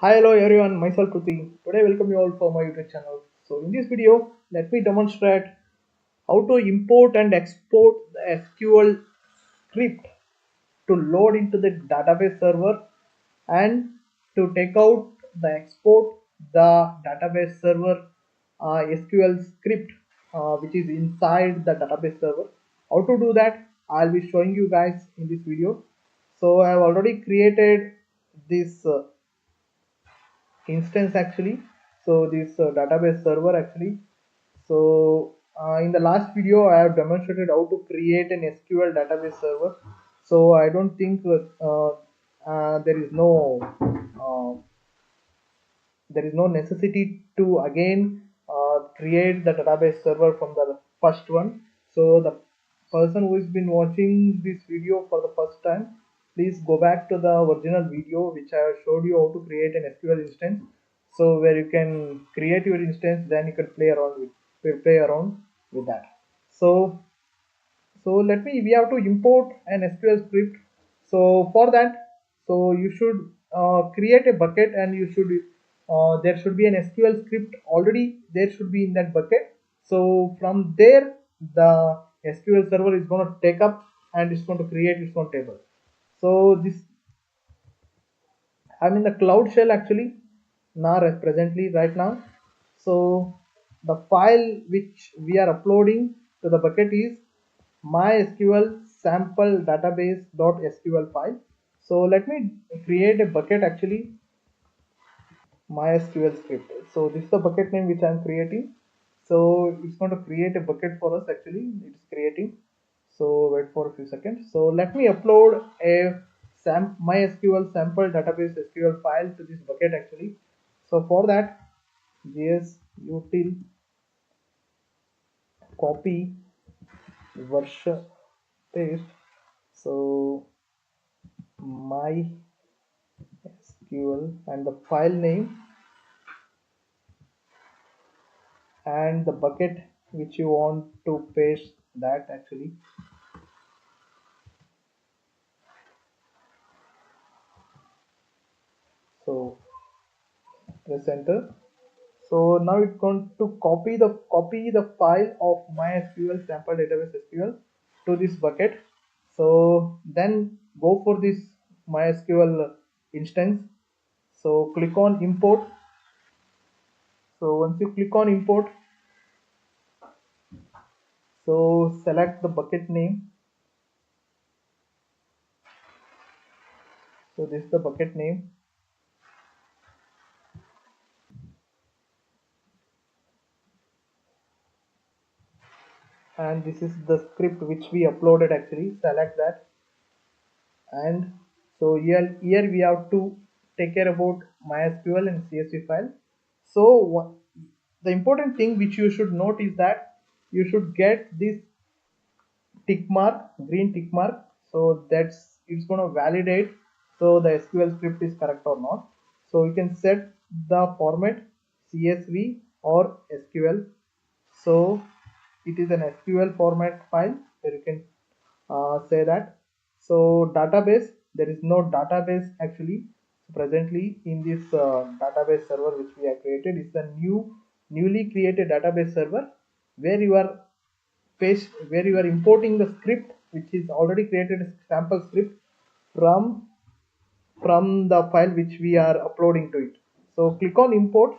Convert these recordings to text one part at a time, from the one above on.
Hi, hello everyone, myself Kruti. Today, welcome you all for my YouTube channel. So, in this video, let me demonstrate how to import and export the SQL script to load into the database server and to take out the export the database server SQL script which is inside the database server. How to do that? I'll be showing you guys in this video. So, I have already created this instance actually, so this database server actually. So in the last video I have demonstrated how to create an SQL database server. So I don't think there is no uh, there is no necessity to again create the database server from the first one. So the person who has been watching this video for the first time, please go back to the original video which I have showed you how to create an SQL instance. So where you can create your instance, then you can play around with that. So let me we have to import an SQL script. So for that, so you should create a bucket, and you should there should be an SQL script already there should be in that bucket. So from there, the SQL server is going to take up and it's going to create its own table. So this, I'm in the cloud shell actually now presently right now. So the file which we are uploading to the bucket is mysql sample database.sql file. So let me create a bucket actually, mysql script. So this is the bucket name which I am creating. So it's going to create a bucket for us actually. It's creating. So wait for a few seconds. So let me upload a MySQL sample database SQL file to this bucket actually. So for that, gs util copy version paste. So MySQL and the file name and the bucket which you want to paste that actually. So press enter. So now it's going to copy the file of MySQL sample database SQL to this bucket. So then go for this MySQL instance. So click on import. So once you click on import, so select the bucket name. So this is the bucket name, and this is the script which we uploaded actually. Select that. And so here we have to take care about MySQL and CSV file. So the important thing which you should note is that you should get this tick mark, green tick mark. So that's it's going to validate so the SQL script is correct or not. So you can set the format CSV or SQL. So it is an SQL format file where you can say that. So database, there is no database actually presently in this database server which we have created. It's a newly created database server where you are where you are importing the script which is already created, a sample script from the file which we are uploading to it. So click on import.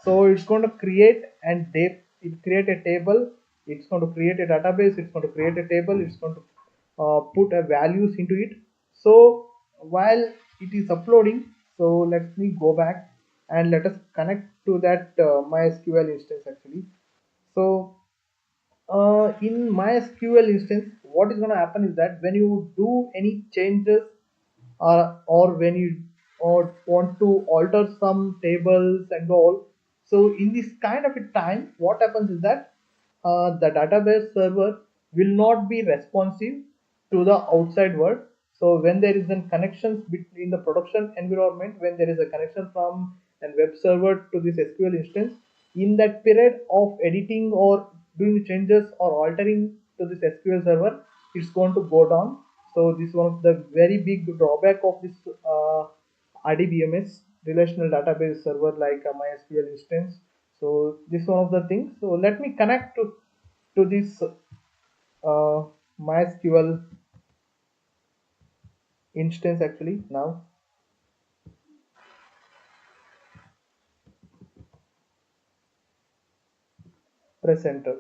So it's going to create and create a table. It's going to create a database. It's going to create a table. It's going to put a values into it. So while it is uploading, so let me go back and let us connect to that MySQL instance actually. So in MySQL instance, what is going to happen is that when you do any changes, or when you or want to alter some tables and all, so in this kind of a time, what happens is that the database server will not be responsive to the outside world. So when there is a connections between the production environment, when there is a connection from a web server to this SQL instance, in that period of editing or doing changes or altering to this SQL server, it's going to go down. So this is one of the very big drawback of this RDBMS relational database server like a MySQL instance. So this is one of the things. So let me connect to this MySQL instance actually now. Press enter.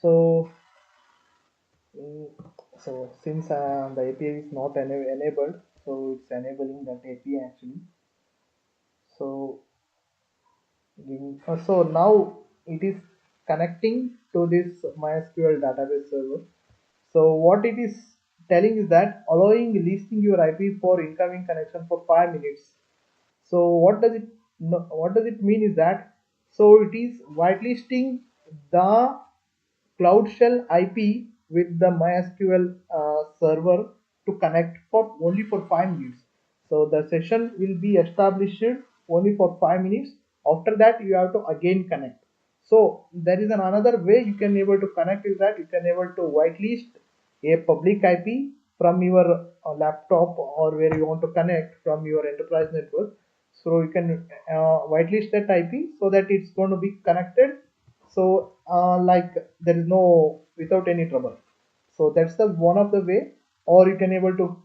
So so since the API is not enabled, so it's enabling that API actually. So so now it is connecting to this MySQL database server. So what it is telling is that allowing listing your IP for incoming connection for 5 minutes. So what does it mean is that, so it is whitelisting the Cloud Shell IP with the MySQL server to connect for only for 5 minutes. So the session will be established only for 5 minutes. After that, you have to again connect. So there is another way you can able to connect is that you can able to whitelist a public IP from your laptop or where you want to connect from your enterprise network. So you can whitelist that IP so that it's going to be connected. So like there is no without any trouble. So that's the one of the way, or you can able to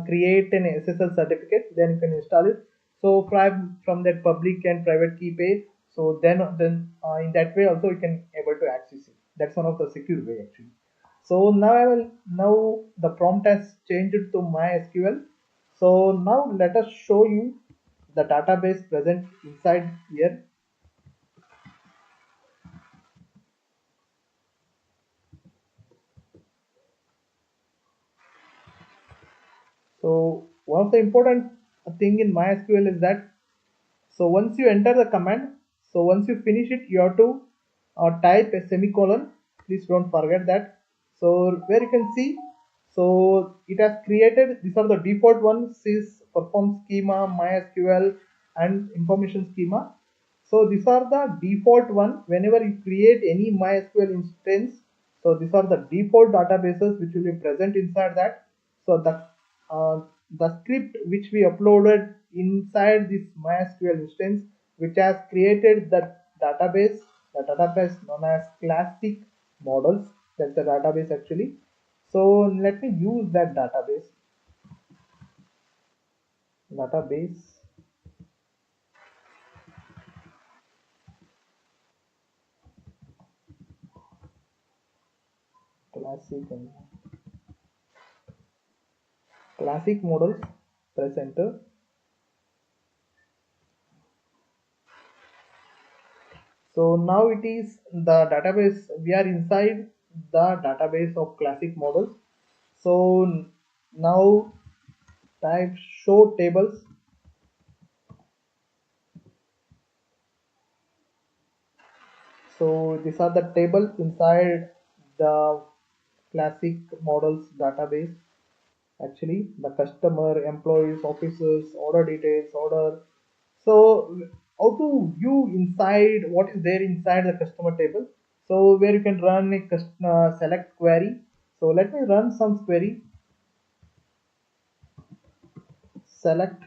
create an SSL certificate, then you can install it. So from that public and private key pair, so then in that way also you can able to access it. That's one of the secure way actually. So now the prompt has changed to MySQL. So now let us show you the database present inside here. So one of the important thing in MySQL is that, so once you enter the command, so once you finish it, you have to type a semicolon. Please don't forget that. So where you can see, so it has created, these are the default ones, is perform schema, MySQL and information schema. So these are the default one whenever you create any MySQL instance. So these are the default databases which will be present inside that. So uh, the script which we uploaded inside this MySQL instance, which has created the database known as classic models. That's the database actually. So let me use that database classic and classic models. Press enter. So now it is the database. We are inside the database of classic models. So now type show tables. So these are the tables inside the classic models database. Actually, the customer, employees, officers, order details, order. So how to view inside what is there inside the customer table? So where you can run a select query. So let me run some query. Select,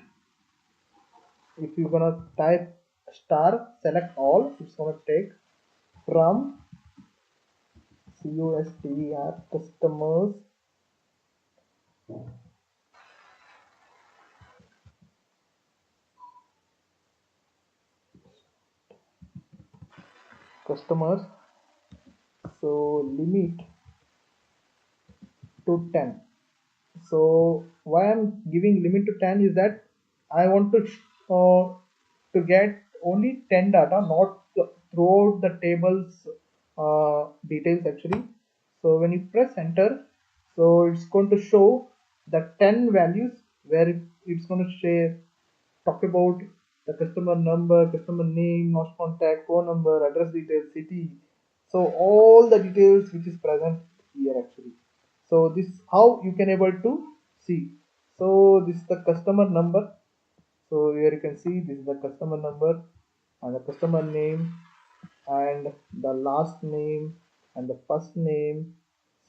if you're gonna type star select all, it's gonna take from custr customers customers. So limit to 10. So why I'm giving limit to 10 is that I want to get only 10 data, not throughout the tables details actually. So when you press enter, so it's going to show the 10 values where it's going to share, talk about the customer number, customer name, lost contact, phone number, address details, city. So all the details which is present here actually. So this how you can able to see. So this is the customer number. So here you can see this is the customer number and the customer name and the last name and the first name.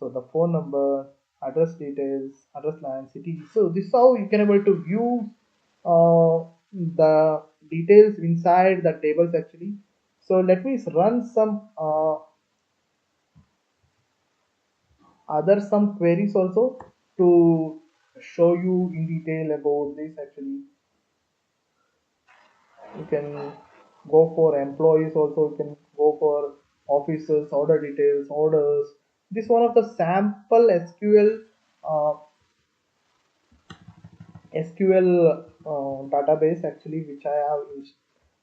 So the phone number, address details, address line, city. So this is how you can able to view the details inside the tables actually. So let me run some other some queries also to show you in detail about this actually. You can go for employees also, you can go for officers, order details, orders. This one of the sample SQL uh, SQL database actually, which I have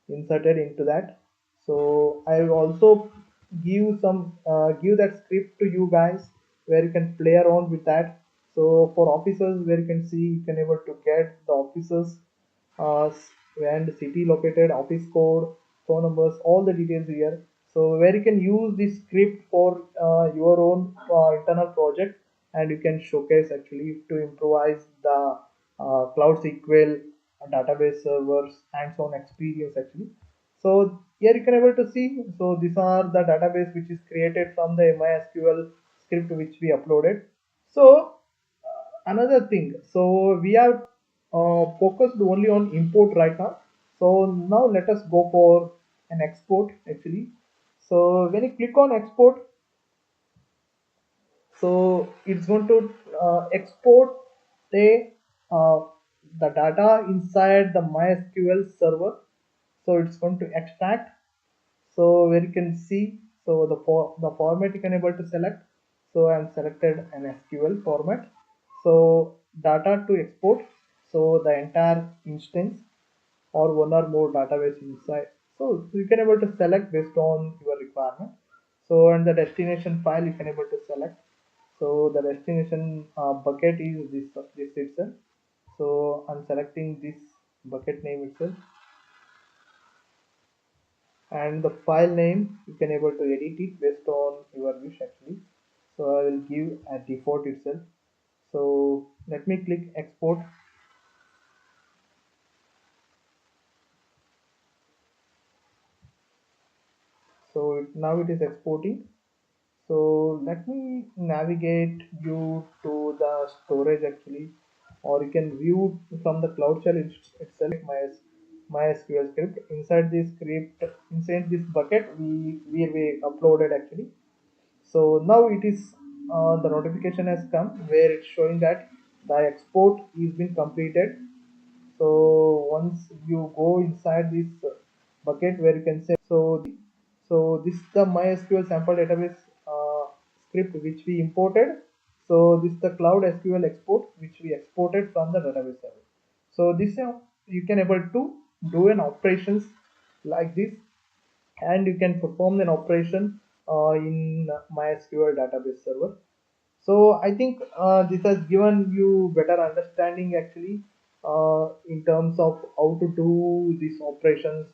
inserted into that. So I will also give that script to you guys where you can play around with that. So for officers, where you can see, you can able to get the officers uh, and city located, office code, phone numbers, all the details here. So where you can use this script for your own internal project, and you can showcase actually to improvise the Cloud SQL database servers hands-on experience actually. So here you can able to see. So these are the database which is created from the MySQL script which we uploaded. So another thing, so we are focused only on import right now. So now let us go for an export actually. So when you click on export, so it's going to export the uh, the data inside the MySQL server. So it's going to extract. So where you can see, so the format you can able to select. So I'm selected an SQL format. So data to export, so the entire instance or one or more database inside. So you can able to select based on your requirement. So and the destination file you can able to select. So the destination bucket is this itself. So I'm selecting this bucket name itself, and the file name you can able to edit it based on your wish actually. So I will give a default itself. So let me click export. So now it is exporting. So let me navigate you to the storage actually, or you can view from the cloud shell itself. MySQL script, inside this script, inside this bucket we uploaded actually. So now it is the notification has come where it's showing that the export is been completed. So once you go inside this bucket where you can say, so this is the MySQL sample database script which we imported. So this is the Cloud SQL export which we exported from the database server. So this you can able to do an operations like this, and you can perform an operation in MySQL database server. So I think this has given you better understanding actually in terms of how to do these operations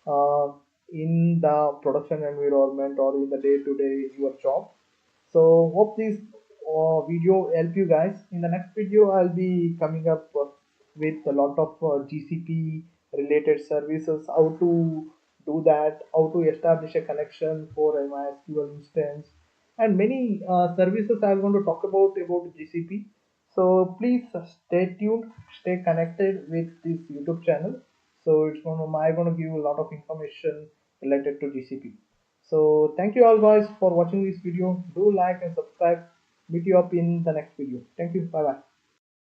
uh, in the production environment or in the day-to-day your job. So hope this video help you guys. In the next video, I'll be coming up with a lot of GCP related services, how to do that, how to establish a connection for a MySQL instance, and many services I'm going to talk about GCP. So please stay tuned, stay connected with this YouTube channel. So I'm going to give you a lot of information related to GCP. So thank you all guys for watching this video. Do like and subscribe. Meet you up in the next video. Thank you. Bye bye.